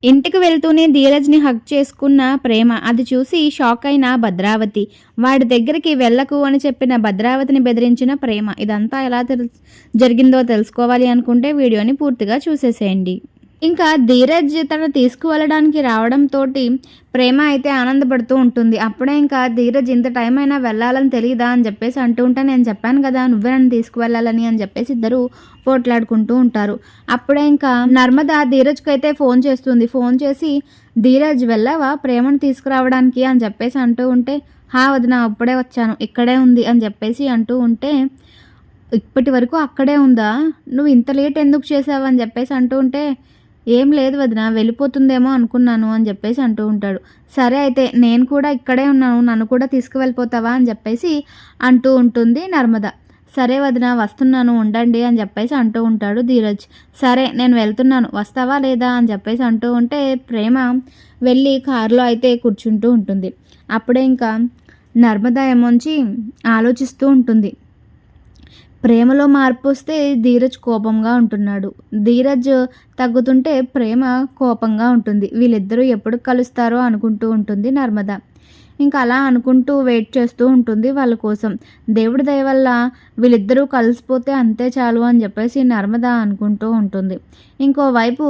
ఇంటికి వెళ్తూనే ధీరజ్ని హగ్ చేసుకున్న ప్రేమ అది చూసి షాక్ అయిన భద్రావతి. వాడి దగ్గరికి వెళ్ళకు అని చెప్పిన భద్రావతిని బెదిరించిన ప్రేమ. ఇదంతా ఎలా జరిగిందో తెలుసుకోవాలి అనుకుంటే వీడియోని పూర్తిగా చూసేసేయండి. ఇంకా ధీరజ్ తను తీసుకువెళ్ళడానికి రావడంతో ప్రేమ అయితే ఆనందపడుతూ ఉంటుంది. అప్పుడే ఇంకా ధీరజ్ ఇంత టైం అయినా వెళ్ళాలని తెలియదా అని చెప్పేసి అంటూ ఉంటే, నేను చెప్పాను కదా నువ్వే నన్ను తీసుకువెళ్ళాలని అని చెప్పేసి ఇద్దరు పోట్లాడుకుంటూ ఉంటారు. అప్పుడే ఇంకా నర్మద ధీరజ్కి అయితే ఫోన్ చేస్తుంది. ఫోన్ చేసి, ధీరజ్ వెళ్ళావా ప్రేమను తీసుకురావడానికి అని చెప్పేసి అంటూ ఉంటే, హా వదిన అప్పుడే వచ్చాను, ఇక్కడే ఉంది అని చెప్పేసి అంటూ ఉంటే, ఇప్పటి వరకు అక్కడే ఉందా, నువ్వు ఇంత లేట్ ఎందుకు చేసావు అని చెప్పేసి అంటూ ఉంటే, ఏం లేదు వదిన వెళ్ళిపోతుందేమో అనుకున్నాను అని చెప్పేసి అంటూ ఉంటాడు. సరే అయితే నేను కూడా ఇక్కడే ఉన్నాను, నన్ను కూడా తీసుకువెళ్ళిపోతావా అని చెప్పేసి అంటూ ఉంటుంది నర్మద. సరే వదిన వస్తున్నాను ఉండండి అని చెప్పేసి అంటూ ఉంటాడు ధీరజ్. సరే నేను వెళ్తున్నాను వస్తావా లేదా అని చెప్పేసి అంటూ ఉంటే ప్రేమ వెళ్ళి కారులో అయితే కూర్చుంటూ ఉంటుంది. అప్పుడే ఇంకా నర్మద ఏమోంచి ఆలోచిస్తూ ఉంటుంది. ప్రేమలో మార్పు వస్తే ధీరజ్ కోపంగా ఉంటున్నాడు, ధీరజ్ తగ్గుతుంటే ప్రేమ కోపంగా ఉంటుంది. వీళ్ళిద్దరూ ఎప్పుడు కలుస్తారో అనుకుంటూ ఉంటుంది నర్మద. ఇంకా అలా అనుకుంటూ వెయిట్ చేస్తూ ఉంటుంది వాళ్ళ కోసం. దేవుడి దయ వల్ల వీళ్ళిద్దరూ కలిసిపోతే అంతే చాలు అని చెప్పేసి నర్మద అనుకుంటూ ఉంటుంది. ఇంకోవైపు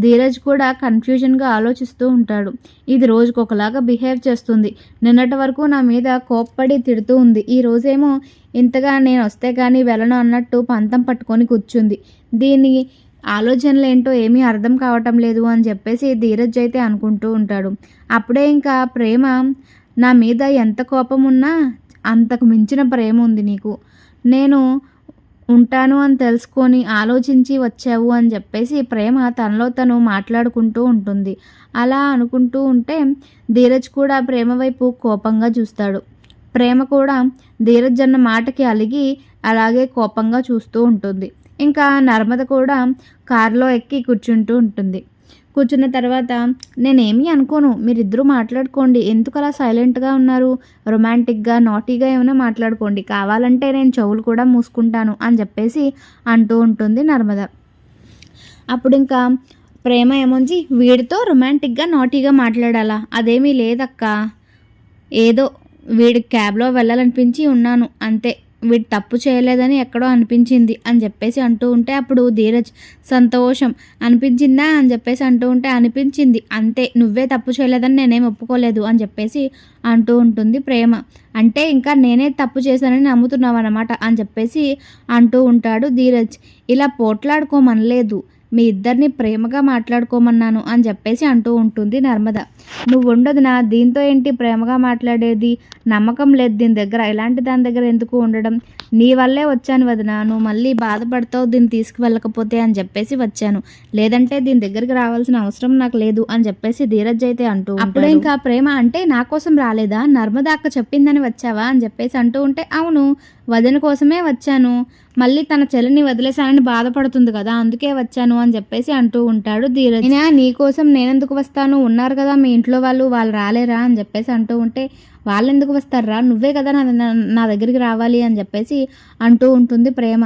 ధీరజ్ కూడా కన్ఫ్యూజన్గా ఆలోచిస్తూ ఉంటాడు. ఇది రోజుకు ఒకలాగా బిహేవ్ చేస్తుంది. నిన్నటి వరకు నా మీద కోప్పడి తిడుతూ ఉంది, ఈ రోజేమో ఇంతగా నేను వస్తే కానీ వెళ్ళను అన్నట్టు పంతం పట్టుకొని కూర్చుంది. దీని ఆలోచనలు ఏంటో ఏమీ అర్థం కావటం లేదు అని చెప్పేసి ధీరజ్ అయితే అనుకుంటూ ఉంటాడు. అప్పుడే ఇంకా ప్రేమ, నా మీద ఎంత కోపం ఉన్నా అంతకు మించిన ప్రేమ ఉంది నీకు, నేను ఉంటాను అని తెలుసుకొని ఆలోచించి వచ్చావు అని చెప్పేసి ప్రేమ తనలో తను మాట్లాడుకుంటూ ఉంటుంది. అలా అనుకుంటూ ఉంటే ధీరజ్ కూడా ప్రేమ వైపు కోపంగా చూస్తాడు. ప్రేమ కూడా ధీరజ్ అన్న మాటకి అలిగి అలాగే కోపంగా చూస్తూ ఉంటుంది. ఇంకా నర్మద కూడా కారులో ఎక్కి కూర్చుంటూ ఉంటుంది. కూర్చున్న తర్వాత, నేనేమీ అనుకోను, మీరిద్దరూ మాట్లాడుకోండి, ఎందుకు అలా సైలెంట్గా ఉన్నారు, రొమాంటిక్గా నాటీగా ఏమైనా మాట్లాడుకోండి, కావాలంటే నేను చెవులు కూడా మూసుకుంటాను అని చెప్పేసి అంటూ ఉంటుంది నర్మద. అప్పుడు ఇంకా ప్రేమ ఏమొంచి, వీడితో రొమాంటిక్గా నాటీగా మాట్లాడాలా, అదేమీ లేదక్క, ఏదో వీడి క్యాబ్లో వెళ్ళాలనిపించి ఉన్నాను అంతే, వీడు తప్పు చేయలేదని ఎక్కడో అనిపించింది అని చెప్పేసి అంటూ ఉంటే, అప్పుడు ధీరజ్ సంతోషం, అనిపించిందా అని చెప్పేసి అంటూ ఉంటే, అనిపించింది అంతే, నువ్వే తప్పు చేయలేదని నేనేం ఒప్పుకోలేదు అని చెప్పేసి అంటూ ఉంటుంది ప్రేమ. అంటే ఇంకా నేనే తప్పు చేశానని నమ్ముతున్నావు అన్నమాట అని చెప్పేసి అంటూ ఉంటాడు ధీరజ్. ఇలా పోట్లాడుకోమనలేదు, మీ ఇద్దరిని ప్రేమగా మాట్లాడుకోమన్నాను అని చెప్పేసి అంటూ ఉంటుంది నర్మద. నువ్వు ఉండదు నా, దీంతో ఏంటి ప్రేమగా మాట్లాడేది, నమ్మకం లేదు దీని దగ్గర, ఇలాంటి దాని దగ్గర ఎందుకు ఉండడం, నీ వల్లే వచ్చాను వదిన, నువ్వు మళ్ళీ బాధపడతావు దీన్ని తీసుకువెళ్ళకపోతే అని చెప్పేసి వచ్చాను, లేదంటే దీని దగ్గరికి రావాల్సిన అవసరం నాకు లేదు అని చెప్పేసి ధీరజ్ అయితే అంటూ. అప్పుడు ఇంకా ప్రేమ, అంటే నా కోసం రాలేదా, నర్మద అక్క చెప్పిందని వచ్చావా అని చెప్పేసి అంటూ ఉంటే, అవును వదిన కోసమే వచ్చాను, మళ్ళీ తన చెల్లిని వదిలేశానని బాధపడుతుంది కదా అందుకే వచ్చాను అని చెప్పేసి అంటూ ఉంటాడు ధీరజ్. నీ కోసం నేనెందుకు వస్తాను, ఉన్నారు కదా మీ ఇంట్లో వాళ్ళు రాలేరా అని చెప్పేసి అంటూ ఉంటే, వాళ్ళు ఎందుకు వస్తారా, నువ్వే కదా నా దగ్గరికి రావాలి అని చెప్పేసి అంటూ ఉంటుంది ప్రేమ.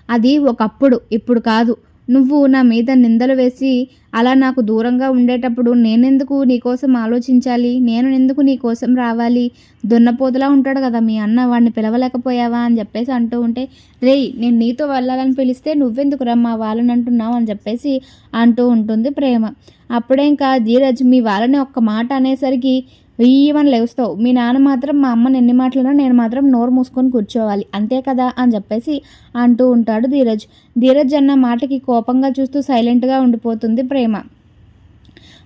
అది ఒకప్పుడు, ఇప్పుడు కాదు, నువ్వు నా మీద నిందలు వేసి అలా నాకు దూరంగా ఉండేటప్పుడు నేనెందుకు నీకోసం ఆలోచించాలి, నేను ఎందుకు నీకోసం రావాలి, దున్నపోతులా ఉంటాడు కదా మీ అన్న, వాడిని పిలవలేకపోయావా అని చెప్పేసి అంటూ ఉంటే, రేయ్ నేను నీతో వెళ్ళాలని పిలిస్తే నువ్వెందుకు రమ్మా వాళ్ళని అంటున్నావు అని చెప్పేసి అంటూ ఉంటుంది ప్రేమ. అప్పుడే ఇంకా ధీరజ్, మీ వాళ్ళని ఒక్క మాట అనేసరికి వెయ్యమని లేస్తావు, మీ నాన్న మాత్రం మా అమ్మని ఎన్ని మాటలన్నా నేను మాత్రం నోరు మూసుకొని కూర్చోవాలి అంతే కదా అని చెప్పేసి అంటూ ఉంటాడు ధీరజ్. ధీరజ్ అన్న మాటకి కోపంగా చూస్తూ సైలెంట్గా ఉండిపోతుంది ప్రేమ.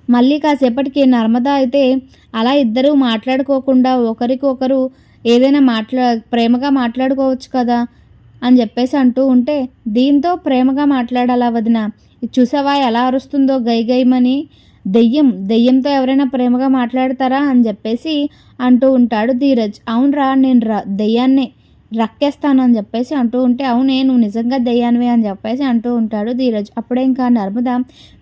మళ్ళీ కాసేపటికి నర్మద అయితే అలా ఇద్దరూ మాట్లాడుకోకుండా ఒకరికొకరు ఏదైనా ప్రేమగా మాట్లాడుకోవచ్చు కదా అని చెప్పేసి అంటూ ఉంటే, దీంతో ప్రేమగా మాట్లాడాలా వదిన, చూసావా ఎలా అరుస్తుందో గైగైమని, దెయ్యంతో ఎవరైనా ప్రేమగా మాట్లాడతారా అని చెప్పేసి అంటూ ఉంటాడు ధీరజ్. అవునరా నేను దెయ్యాన్నే రక్కేస్తాను అని చెప్పేసి అంటూ ఉంటే, అవునే నువ్వు నిజంగా దెయ్యానివే అని చెప్పేసి అంటూ ఉంటాడు ధీరజ్. అప్పుడే ఇంకా నర్మద,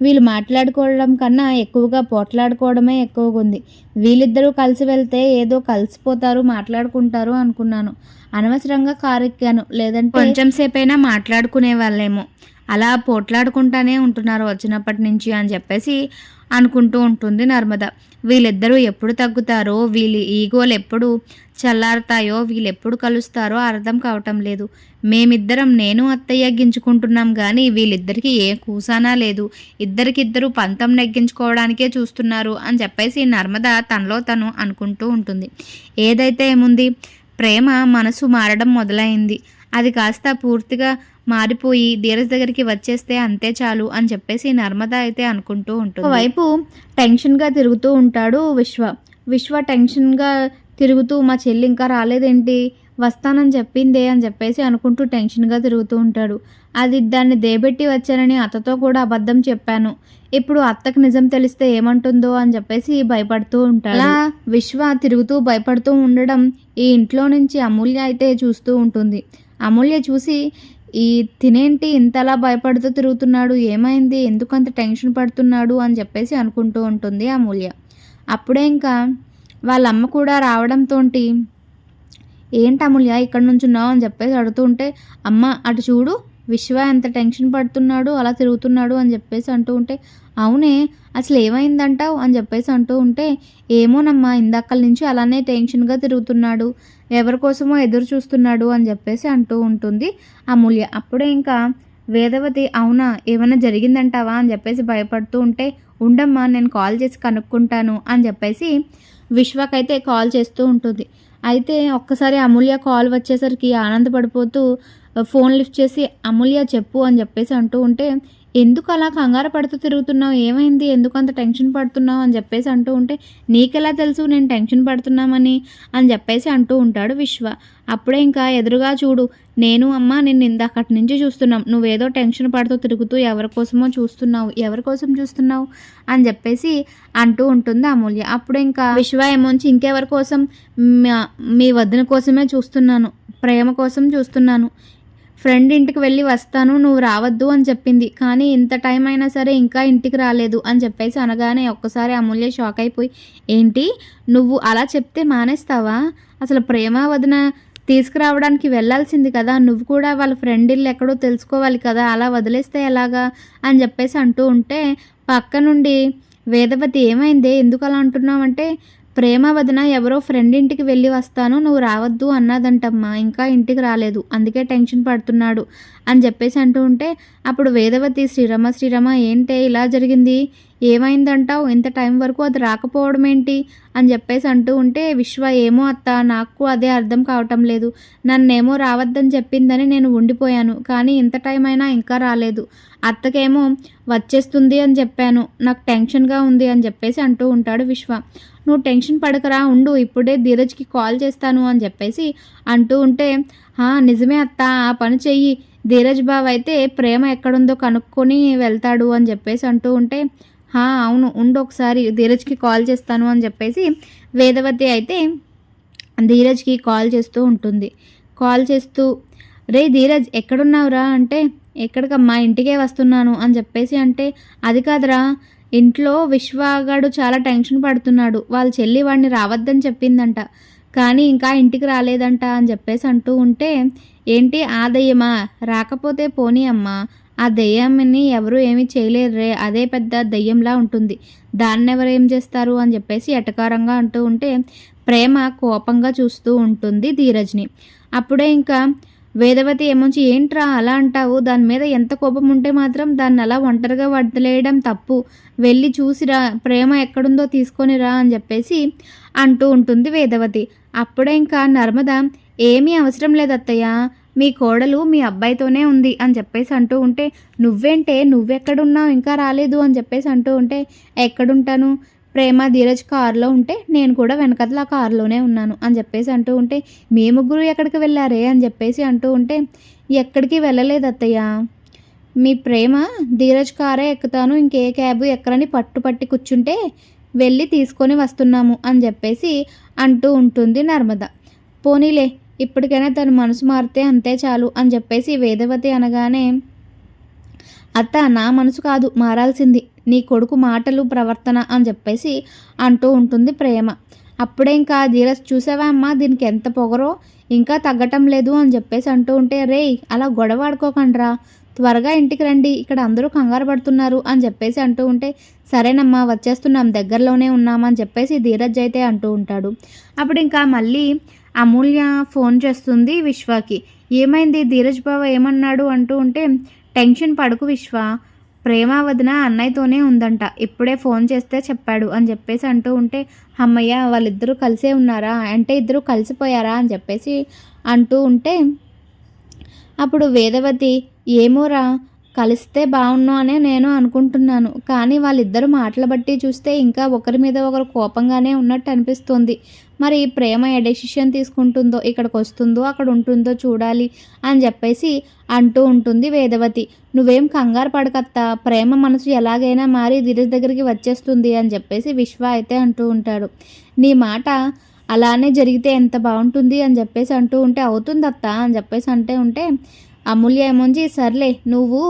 వీళ్ళు మాట్లాడుకోవడం కన్నా ఎక్కువగా పోట్లాడుకోవడమే ఎక్కువగా ఉంది, వీళ్ళిద్దరూ కలిసి వెళ్తే ఏదో కలిసిపోతారు మాట్లాడుకుంటారు అనుకున్నాను, అనవసరంగా కారు ఎక్కాను, లేదంటే కొంచెం సేపైనా మాట్లాడుకునే వాళ్ళేమో, అలా పోట్లాడుకుంటానే ఉంటున్నారు వచ్చినప్పటి నుంచి అని చెప్పేసి అనుకుంటూ ఉంటుంది నర్మద. వీళ్ళిద్దరూ ఎప్పుడు తగ్గుతారో, వీళ్ళ ఈగోలు ఎప్పుడు చల్లారుతాయో, వీళ్ళు ఎప్పుడు కలుస్తారో అర్థం కావటం లేదు. మేమిద్దరం నేను అత్తయ్య గించుకుంటున్నాం కానీ వీళ్ళిద్దరికీ ఏ కూసానా లేదు. ఇద్దరికిద్దరు పంతం నెగ్గించుకోవడానికే చూస్తున్నారు అని చెప్పేసి నర్మద తనలో తను అనుకుంటూ ఉంటుంది. ఏదైతే ఏముంది, ప్రేమ మనసు మారడం మొదలైంది. అది కాస్త పూర్తిగా మారిపోయి ధీరజ్ దగ్గరికి వచ్చేస్తే అంతే చాలు అని చెప్పేసి నర్మద అయితే అనుకుంటూ ఉంటుంది. ఒకవైపు టెన్షన్గా తిరుగుతూ ఉంటాడు విశ్వ టెన్షన్గా తిరుగుతూ మా చెల్లి ఇంకా రాలేదేంటి, వస్తానని చెప్పిందే అని చెప్పేసి అనుకుంటూ టెన్షన్గా తిరుగుతూ ఉంటాడు. అది దాన్ని దేబెట్టి వచ్చానని అత్తతో కూడా అబద్ధం చెప్పాను, ఇప్పుడు అత్తకు నిజం తెలిస్తే ఏమంటుందో అని చెప్పేసి భయపడుతూ ఉంటాడు. అలా విశ్వ తిరుగుతూ భయపడుతూ ఉండడం ఈ ఇంట్లో నుంచి అమూల్య అయితే చూస్తూ ఉంటుంది. అమూల్య చూసి ఈ తినేంటి ఇంతలా భయపడుతూ తిరుగుతున్నాడు, ఏమైంది, ఎందుకంత టెన్షన్ పడుతున్నాడు అని చెప్పేసి అనుకుంటూ ఉంటుంది అమూల్య. అప్పుడే ఇంకా వాళ్ళ అమ్మ కూడా రావడంతో ఏంటి అమూల్య ఇక్కడ నుంచి ఉన్నావు అని చెప్పేసి అడుగుతుంటే, అమ్మ అటు చూడు విశ్వ ఎంత టెన్షన్ పడుతున్నాడు, అలా తిరుగుతున్నాడు అని చెప్పేసి అంటూ ఉంటే, అవునే అసలు ఏమైందంటావు అని చెప్పేసి అంటూ ఉంటే, ఏమోనమ్మా ఇందాకల నుంచి అలానే టెన్షన్గా తిరుగుతున్నాడు, ఎవరి కోసమో ఎదురు చూస్తున్నాడు అని చెప్పేసి అంటూ ఉంటుంది అమూల్య. అప్పుడే ఇంకా వేదవతి అవునా ఏమైనా జరిగిందంటావా అని చెప్పేసి భయపడుతూ ఉంటే, ఉండమ్మా నేను కాల్ చేసి కనుక్కుంటాను అని చెప్పేసి విశ్వకైతే కాల్ చేస్తూ ఉంటుంది. అయితే ఒక్కసారి అమూల్య కాల్ వచ్చేసరికి ఆనందపడిపోతూ ఫోన్ లిఫ్ట్ చేసి అమూల్య చెప్పు అని చెప్పేసి అంటూ ఉంటే, ఎందుకు అలా కంగారు పడుతూ తిరుగుతున్నావు, ఏమైంది, ఎందుకు అంత టెన్షన్ పడుతున్నావు అని చెప్పేసి అంటూ ఉంటే, నీకెలా తెలుసు నేను టెన్షన్ పడుతున్నామని అని చెప్పేసి అంటూ ఉంటాడు విశ్వ. అప్పుడే ఇంకా ఎదురుగా చూడు నేను అమ్మ నిన్ను ఇందాకటి నుంచి చూస్తున్నాం, నువ్వేదో టెన్షన్ పడుతూ తిరుగుతూ ఎవరి కోసమో చూస్తున్నావు, ఎవరి కోసం చూస్తున్నావు అని చెప్పేసి అంటూ ఉంటుంది అమూల్య. అప్పుడు ఇంకా విశ్వ ఏమోంచి ఇంకెవరి కోసం, మీ వదిన కోసమే చూస్తున్నాను, ప్రేమ కోసం చూస్తున్నాను, ఫ్రెండ్ ఇంటికి వెళ్ళి వస్తాను నువ్వు రావద్దు అని చెప్పింది, కానీ ఇంత టైం అయినా సరే ఇంకా ఇంటికి రాలేదు అని చెప్పేసి అనగానే ఒక్కసారి అమూల్య షాక్ అయిపోయి, ఏంటి నువ్వు అలా చెప్తే మానేస్తావా, అసలు ప్రేమ వదిన తీసుకురావడానికి వెళ్ళాల్సింది కదా, నువ్వు కూడా వాళ్ళ ఫ్రెండ్ ఇల్లు ఎక్కడో తెలుసుకోవాలి కదా, అలా వదిలేస్తే ఎలాగా అని చెప్పేసి అంటూ ఉంటే, పక్క నుండి వేదవతి ఏమైంది ఎందుకు అలా అంటున్నావు అంటే, ప్రేమ వదిన ఎవరో ఫ్రెండ్ ఇంటికి వెళ్ళి వస్తాను నువ్వు రావద్దు అన్నదంటమ్మా, ఇంకా ఇంటికి రాలేదు అందుకే టెన్షన్ పడుతున్నాడు అని చెప్పేసి అంటూ ఉంటే, అప్పుడు వేదవతి శ్రీరమ ఏంటే ఇలా జరిగింది, ఏమైందంటావు, ఇంత టైం వరకు అది రాకపోవడం ఏంటి అని చెప్పేసి అంటూ ఉంటే, విశ్వ ఏమో అత్త నాకు అదే అర్థం కావటం లేదు, నన్నేమో రావద్దని చెప్పిందని నేను ఉండిపోయాను, కానీ ఇంత టైం అయినా ఇంకా రాలేదు, అత్తకేమో వచ్చేస్తుంది అని చెప్పాను, నాకు టెన్షన్గా ఉంది అని చెప్పేసి అంటూ ఉంటాడు విశ్వ. నువ్వు టెన్షన్ పడకరా ఉండు, ఇప్పుడే ధీరజ్కి కాల్ చేస్తాను అని చెప్పేసి అంటూ ఉంటే, నిజమే అత్త ఆ పని చెయ్యి, ధీరజ్ బావ అయితే ప్రేమ ఎక్కడుందో కనుక్కొని వెళ్తాడు అని చెప్పేసి అంటూ ఉంటే, అవును ఉండు ఒకసారి ధీరజ్కి కాల్ చేస్తాను అని చెప్పేసి వేదవతి అయితే ధీరజ్కి కాల్ చేస్తూ ఉంటుంది. కాల్ చేస్తూ, రే ధీరజ్ ఎక్కడున్నావురా అంటే, ఎక్కడికమ్మా ఇంటికే వస్తున్నాను అని చెప్పేసి అంటే, అది కాదురా ఇంట్లో విశ్వగాడు చాలా టెన్షన్ పడుతున్నాడు, వాళ్ళ చెల్లి వాడిని రావద్దని చెప్పిందంట, కానీ ఇంకా ఇంటికి రాలేదంట అని చెప్పేసి అంటూ ఉంటే, ఏంటి ఆ దెయ్యమా, రాకపోతే పోనీ అమ్మా, ఆ దెయ్యాన్ని ఎవరు ఏమీ చేయలేరురే, అదే పెద్ద దెయ్యంలా ఉంటుంది, దాన్ని ఎవరు ఏం చేస్తారు అని చెప్పేసి ఎటకారంగా అంటూ ఉంటే, ప్రేమ కోపంగా చూస్తూ ఉంటుంది ధీరజ్ని. అప్పుడే ఇంకా వేదవతి ఏమొచ్చి, ఏంట్రా అలా అంటావు, దాని మీద ఎంత కోపం ఉంటే మాత్రం దాన్ని అలా ఒంటరిగా వదిలేయడం తప్పు, వెళ్ళి చూసిరా ప్రేమ ఎక్కడుందో తీసుకొని రా అని చెప్పేసి అంటూ ఉంటుంది వేదవతి. అప్పుడే ఇంకా నర్మద, ఏమీ అవసరం లేదు అత్తయ్య, మీ కోడలు మీ అబ్బాయితోనే ఉంది అని చెప్పేసి అంటూ ఉంటే, నువ్వేంటే నువ్వెక్కడున్నావు ఇంకా రాలేదు అని చెప్పేసి అంటూ ఉంటే, ఎక్కడుంటాను, ప్రేమ ధీరజ్ కారులో ఉంటే నేను కూడా వెనకతల ఆ కారులోనే ఉన్నాను అని చెప్పేసి అంటూ ఉంటే, మీ ముగ్గురు ఎక్కడికి వెళ్ళారే అని చెప్పేసి అంటూ ఉంటే, ఎక్కడికి వెళ్ళలేదు అత్తయ్య, మీ ప్రేమ ధీరజ్ కారే ఎక్కుతాను ఇంకే క్యాబు ఎక్కరని పట్టుపట్టి కూర్చుంటే వెళ్ళి తీసుకొని వస్తున్నాము అని చెప్పేసి అంటూ ఉంటుంది నర్మద. పోనీలే ఇప్పటికైనా తన మనసు మారితే అంతే చాలు అని చెప్పేసి వేదవతి అనగానే, అత్త నా మనసు కాదు మారాల్సింది, నీ కొడుకు మాటలు ప్రవర్తన అని చెప్పేసి అంటూ ఉంటుంది ప్రేమ. అప్పుడే ఇంకా ధీరజ్, చూసావా అమ్మా దీనికి ఎంత పొగరో, ఇంకా తగ్గటం లేదు అని చెప్పేసి అంటూ ఉంటే, రే అలా గొడవ ఆడుకోకండ్రా, త్వరగా ఇంటికి రండి, ఇక్కడ అందరూ కంగారు పడుతున్నారు అని చెప్పేసి అంటూ ఉంటే, సరేనమ్మా వచ్చేస్తున్నాం, దగ్గరలోనే ఉన్నామని చెప్పేసి ధీరజ్ అయితే అంటూ ఉంటాడు. అప్పుడు ఇంకా మళ్ళీ అమూల్య ఫోన్ చేస్తుంది విశ్వకి. ఏమైంది ధీరజ్ బావ ఏమన్నాడు అంటూ ఉంటే, టెన్షన్ పడకు విశ్వ, ప్రేమ వదిన అన్నయ్యతోనే ఉందంట, ఇప్పుడే ఫోన్ చేస్తే చెప్పాడు అని చెప్పేసి అంటూ ఉంటే, అమ్మయ్య వాళ్ళిద్దరూ కలిసే ఉన్నారా, అంటే ఇద్దరు కలిసిపోయారా అని చెప్పేసి అంటూ ఉంటే, అప్పుడు వేదవతి ఏమోరా కలిస్తే బాగుండు అనే నేను అనుకుంటున్నాను, కానీ వాళ్ళిద్దరు మాటలు బట్టి చూస్తే ఇంకా ఒకరి మీద ఒకరు కోపంగానే ఉన్నట్టు అనిపిస్తుంది. మరి ప్రేమ ఏ డెసిషన్ తీసుకుంటుందో, ఇక్కడికి వస్తుందో అక్కడ ఉంటుందో చూడాలి అని చెప్పేసి అంటూ ఉంటుంది వేదవతి. నువ్వేం కంగారు పడకత్తా, ప్రేమ మనసు ఎలాగైనా మారి ధీరజ్ దగ్గరికి వచ్చేస్తుంది అని చెప్పేసి విశ్వ అయితే అంటూ ఉంటాడు. నీ మాట అలానే జరిగితే ఎంత బాగుంటుంది అని చెప్పేసి అంటూ ఉంటే, అవుతుందత్త అని చెప్పేసి అంటే ఉంటే, అమూల్య ఏమోంచి సర్లే నువ్వు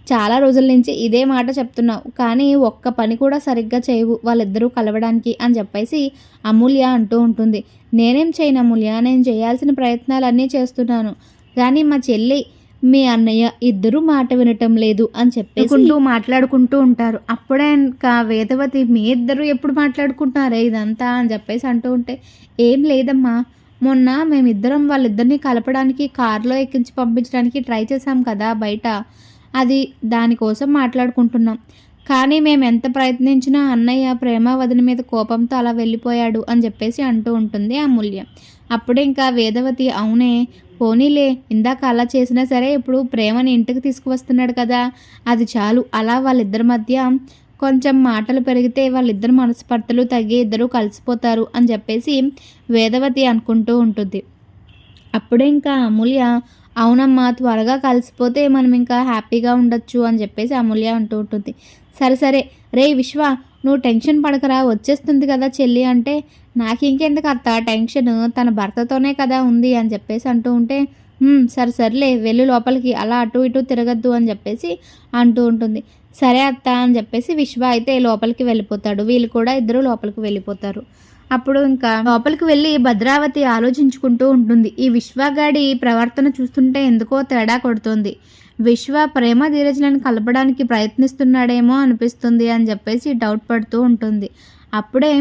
చాలా రోజుల నుంచి ఇదే మాట చెప్తున్నావు, కానీ ఒక్క పని కూడా సరిగ్గా చేయవు వాళ్ళిద్దరూ కలవడానికి అని చెప్పేసి అమూల్య అంటూ ఉంటుంది. నేనేం చేయను అమూల్య, నేను చేయాల్సిన ప్రయత్నాలన్నీ చేస్తున్నాను, కానీ మా చెల్లి మీ అన్నయ్య ఇద్దరూ మాట వినటం లేదు అని చెప్పేసి మాట్లాడుకుంటూ ఉంటారు. అప్పుడే ఇంకా వేదవతి మీ ఇద్దరు ఎప్పుడు మాట్లాడుకుంటున్నారే ఇదంతా అని చెప్పేసి అంటూ ఉంటే, ఏం లేదమ్మా, మొన్న మేమిద్దరం వాళ్ళిద్దరిని కలపడానికి కారులో ఎక్కించి పంపించడానికి ట్రై చేశాం కదా బయట, అది దానికోసం మాట్లాడుకుంటున్నాం, కానీ మేము ఎంత ప్రయత్నించినా అన్నయ్య ప్రేమ వదిన మీద కోపంతో అలా వెళ్ళిపోయాడు అని చెప్పేసి అంటూ ఉంటుంది అమూల్య. అప్పుడే ఇంకా వేదవతి అవునే పోనీలే, ఇందాక అలా చేసినా సరే ఇప్పుడు ప్రేమని ఇంటికి తీసుకువస్తున్నాడు కదా, అది చాలు, అలా వాళ్ళిద్దరి మధ్య కొంచెం మాటలు పెరిగితే వాళ్ళిద్దరు మనస్పర్ధలు తగ్గి ఇద్దరు కలిసిపోతారు అని చెప్పేసి వేదవతి అనుకుంటూ ఉంటుంది. అప్పుడే ఇంకా అమూల్య అవునమ్మా త్వరగా కలిసిపోతే మనం ఇంకా హ్యాపీగా ఉండొచ్చు అని చెప్పేసి అమూల్య అంటూ ఉంటుంది. సరే సరే రే విశ్వ నువ్వు టెన్షన్ పడకరా, వచ్చేస్తుంది కదా చెల్లి అంటే, నాకు ఇంకెందుకు అత్త టెన్షన్, తన భర్తతోనే కదా ఉంది అని చెప్పేసి అంటూ ఉంటే, సరే సర్లే వెళ్ళు లోపలికి, అలా అటు ఇటు తిరగద్దు అని చెప్పేసి అంటూ ఉంటుంది. సరే అత్త అని చెప్పేసి విశ్వ అయితే లోపలికి వెళ్ళిపోతాడు. వీళ్ళు కూడా ఇద్దరు లోపలికి వెళ్ళిపోతారు. అప్పుడు ఇంకా లోపలికి వెళ్ళి భద్రావతి ఆలోచించుకుంటూ ఉంటుంది. ఈ విశ్వగాడి ప్రవర్తన చూస్తుంటే ఎందుకో తేడా కొడుతుంది, విశ్వ ప్రేమ ధీరజ్లను కలపడానికి ప్రయత్నిస్తున్నాడేమో అనిపిస్తుంది అని చెప్పేసి డౌట్ పడుతూ ఉంటుంది. అప్పుడే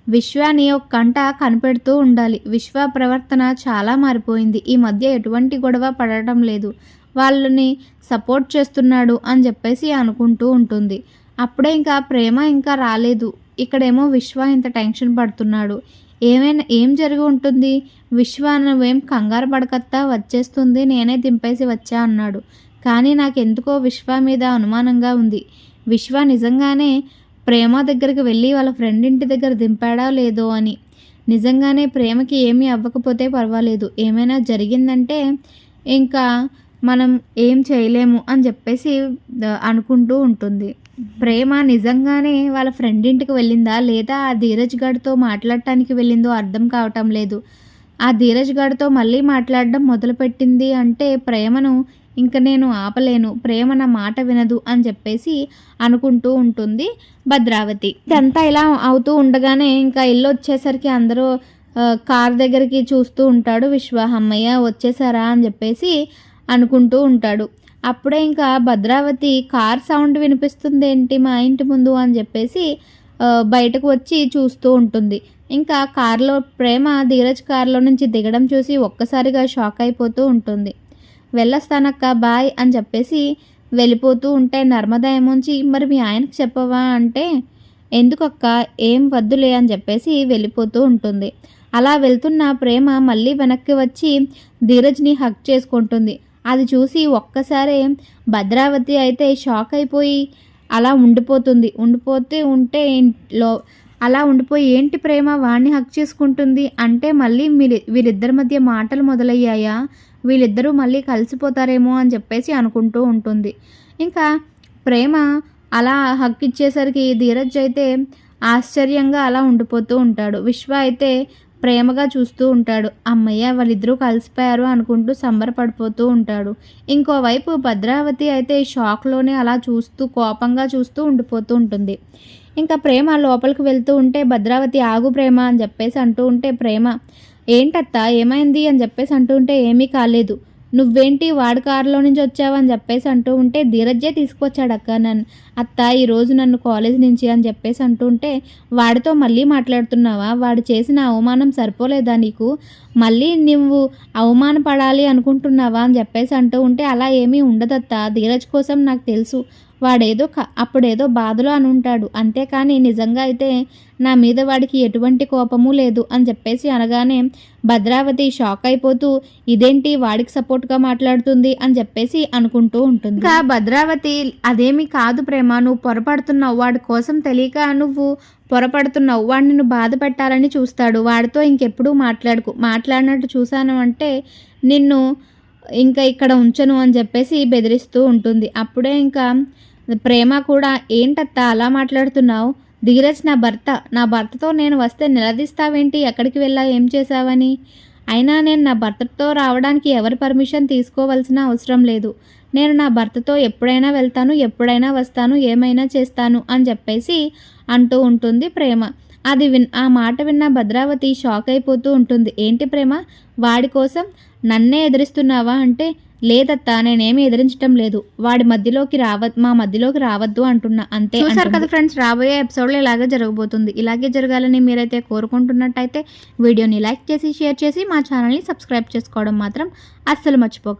విశ్వాని ఒక కంట కనిపెడుతూ ఉండాలి. విశ్వ ప్రవర్తన చాలా మారిపోయింది, ఈ మధ్య ఎటువంటి గొడవ పడటం లేదు, వాళ్ళని సపోర్ట్ చేస్తున్నాడు అని చెప్పేసి అనుకుంటూ ఉంటుంది. అప్పుడే ఇంకా ప్రేమ ఇంకా రాలేదు, ఇక్కడేమో విశ్వ ఇంత టెన్షన్ పడుతున్నాడు, ఏం జరిగి ఉంటుంది, విశ్వ నువ్వేం కంగారు పడకత్తా వచ్చేస్తుంది, నేనే దింపేసి వచ్చా అన్నాడు, కానీ నాకెందుకో విశ్వ మీద అనుమానంగా ఉంది, విశ్వ నిజంగానే ప్రేమ దగ్గరికి వెళ్ళి వాళ్ళ ఫ్రెండ్ ఇంటి దగ్గర దింపాడా లేదో అని, నిజంగానే ప్రేమకి ఏమీ అవ్వకపోతే పర్వాలేదు, ఏమైనా జరిగిందంటే ఇంకా మనం ఏం చేయలేము అని చెప్పేసి అనుకుంటూ ఉంటుంది. ప్రేమ నిజంగానే వాళ్ళ ఫ్రెండ్ ఇంటికి వెళ్ళిందా లేదా ఆ ధీరజ్ గడితో మాట్లాడటానికి వెళ్ళిందో అర్థం కావటం లేదు. ఆ ధీరజ్ గడితో మళ్ళీ మాట్లాడడం మొదలుపెట్టింది అంటే ప్రేమను ఇంక నేను ఆపలేను, ప్రేమ నా మాట వినదు అని చెప్పేసి అనుకుంటూ ఉంటుంది భద్రావతి. ఇదంతా ఇలా అవుతూ ఉండగానే ఇంకా ఇల్లు వచ్చేసరికి అందరూ కార్ దగ్గరికి చూస్తూ ఉంటాడు విశ్వ. అమ్మయ్య వచ్చేసారా అని చెప్పేసి అనుకుంటూ ఉంటాడు. అప్పుడే ఇంకా భద్రావతి కార్ సౌండ్ వినిపిస్తుంది ఏంటి మా ఇంటి ముందు అని చెప్పేసి బయటకు వచ్చి చూస్తూ ఉంటుంది. ఇంకా కారులో ప్రేమ ధీరజ్ కారులో నుంచి దిగడం చూసి ఒక్కసారిగా షాక్ అయిపోతూ ఉంటుంది. వెళ్ళొస్తానక్క బాయ్ అని చెప్పేసి వెళ్ళిపోతూ ఉంటే నర్మదా ఏమోంచి మరి మీ ఆయనకు చెప్పవా అంటే, ఎందుకక్క ఏం వద్దులే అని చెప్పేసి వెళ్ళిపోతూ ఉంటుంది. అలా వెళ్తున్న ప్రేమ మళ్ళీ వెనక్కి వచ్చి ధీరజ్ని హక్ చేసుకుంటుంది. అది చూసి ఒక్కసారే భద్రావతి అయితే షాక్ అయిపోయి అలా ఉండిపోయి అలా ఉండిపోయి ఏంటి ప్రేమ వాణ్ణి హక్ చేసుకుంటుంది అంటే మళ్ళీ వీళ్ళిద్దరి మధ్య మాటలు మొదలయ్యాయా, వీళ్ళిద్దరూ మళ్ళీ కలిసిపోతారేమో అని చెప్పేసి అనుకుంటూ ఉంటుంది. ఇంకా ప్రేమ అలా హక్ ఇచ్చేసరికి ధీరజ్ అయితే ఆశ్చర్యంగా అలా ఉండిపోతూ ఉంటాడు. విశ్వ అయితే ప్రేమగా చూస్తూ ఉంటాడు. అమ్మయ్య వాళ్ళిద్దరూ కలిసిపోయారు అనుకుంటూ సంబరపడిపోతూ ఉంటాడు. ఇంకోవైపు భద్రావతి అయితే షాక్లోనే అలా కోపంగా చూస్తూ ఉండిపోతూ ఉంటుంది. ఇంకా ప్రేమ లోపలికి వెళ్తూ ఉంటే భద్రావతి ఆగు ప్రేమ అని చెప్పేసి అంటూ ఉంటే, ప్రేమ ఏంటత్తా ఏమైంది అని చెప్పేసి అంటూ ఉంటే, ఏమీ కాలేదు, నువ్వేంటి వాడి కారులో నుంచి వచ్చావని చెప్పేసి అంటూ ఉంటే, ధీరజే తీసుకొచ్చాడక్క నన్ను. అత్త ఈరోజు నన్ను కాలేజ్ నుంచి అని చెప్పేసి అంటూ ఉంటే, వాడితో మళ్ళీ మాట్లాడుతున్నావా? వాడు చేసిన అవమానం సరిపోలేదా నీకు? మళ్ళీ నువ్వు అవమానపడాలి అనుకుంటున్నావా అని చెప్పేసి అంటూ ఉంటే, అలా ఏమీ ఉండదత్త. ధీరజ్ కోసం నాకు తెలుసు. వాడేదో అప్పుడేదో బాధలో అని ఉంటాడు. అంతేకాని నిజంగా అయితే నా మీద వాడికి ఎటువంటి కోపము లేదు అని చెప్పేసి అనగానే భద్రావతి షాక్ అయిపోతూ ఇదేంటి వాడికి సపోర్ట్గా మాట్లాడుతుంది అని చెప్పేసి అనుకుంటూ ఉంటుంది. ఇంకా భద్రావతి అదేమి కాదు ప్రేమ, నువ్వు పొరపడుతున్నావు, వాడి కోసం తెలియక నువ్వు పొరపడుతున్నావు, వాడిని నువ్వు బాధ పెట్టాలని చూస్తాడు, వాడితో ఇంకెప్పుడు మాట్లాడినట్టు చూశాను అంటే నిన్ను ఇంకా ఇక్కడ ఉంచను అని చెప్పేసి బెదిరిస్తూ ఉంటుంది. అప్పుడే ఇంకా ప్రేమ కూడా ఏంటత్తా అలా మాట్లాడుతున్నావు? ధీరజ్ నా భర్తతో నేను వస్తే నిలదీస్తావేంటి? ఎక్కడికి వెళ్ళా, ఏం చేశావని? అయినా నేను నా భర్తతో రావడానికి ఎవరి పర్మిషన్ తీసుకోవాల్సిన అవసరం లేదు. నేను నా భర్తతో ఎప్పుడైనా వెళ్తాను, ఎప్పుడైనా వస్తాను, ఏమైనా చేస్తాను అని చెప్పేసి అంటూ ఉంటుంది ప్రేమ. ఆ మాట విన్న భద్రావతి షాక్ అయిపోతూ ఉంటుంది. ఏంటి ప్రేమ, వాడి కోసం నన్నే ఎదిరిస్తున్నావా అంటే, లేదత్తా నేనేమి ఎదిరించడం లేదు, వాడి మా మధ్యలోకి రావద్దు అంటున్నా అంతే. చూసారు కదా ఫ్రెండ్స్, రాబోయే ఎపిసోడ్లో ఇలాగే జరగబోతుంది. ఇలాగే జరగాలని మీరైతే కోరుకుంటున్నట్టయితే వీడియోని లైక్ చేసి షేర్ చేసి మా ఛానల్ని సబ్స్క్రైబ్ చేసుకోవడం మాత్రం అస్సలు మర్చిపోకండి.